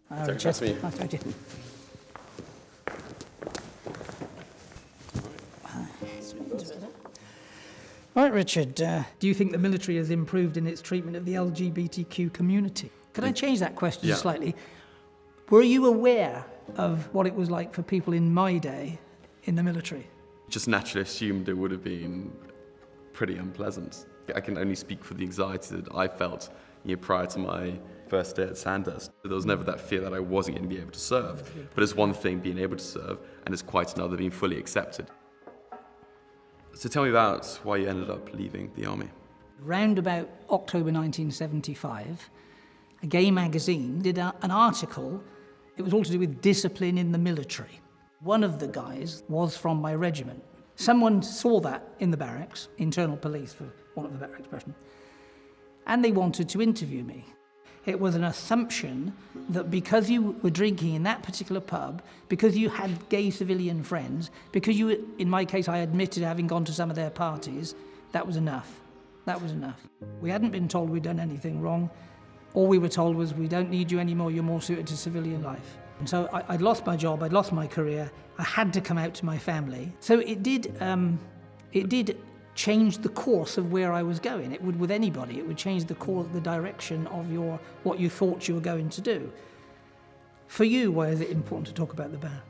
That's me. Nice to meet you. Right, Richard, do you think the military has improved in its treatment of the LGBTQ community? Could I change that question slightly? Were you aware of what it was like for people in my day in the military? Just naturally assumed it would have been pretty unpleasant. I can only speak for the anxiety that I felt prior to my first day at Sandhurst. There was never that fear that I wasn't going to be able to serve. But it's one thing being able to serve, and it's quite another being fully accepted. So tell me about why you ended up leaving the army. Round about October 1975, a gay magazine did an article. It was all to do with discipline in the military. One of the guys was from my regiment. Someone saw that in the barracks, internal police for want of a better expression, and they wanted to interview me. It was an assumption that because you were drinking in that particular pub, because you had gay civilian friends, because you, in my case, I admitted having gone to some of their parties, that was enough. That was enough. We hadn't been told we'd done anything wrong. All we were told was, we don't need you anymore, you're more suited to civilian life. And so I'd lost my job, I'd lost my career, I had to come out to my family. So it did change the course of where I was going. It would with anybody, it would change the direction of what you thought you were going to do. For you, why is it important to talk about the ban?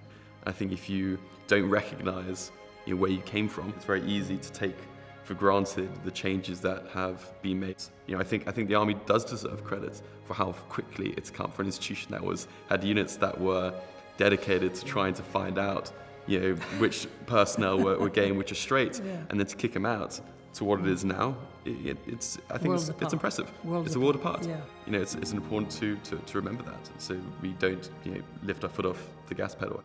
I think if you don't recognise where you came from, it's very easy to take for granted the changes that have been made. I think the army does deserve credit for how quickly it's come, for an institution that had units that were dedicated to trying to find out which personnel were gay and which are straight, and then to kick them out to what it is now. It's impressive. It's a world apart. Yeah. It's important to remember that, so we don't lift our foot off the gas pedal.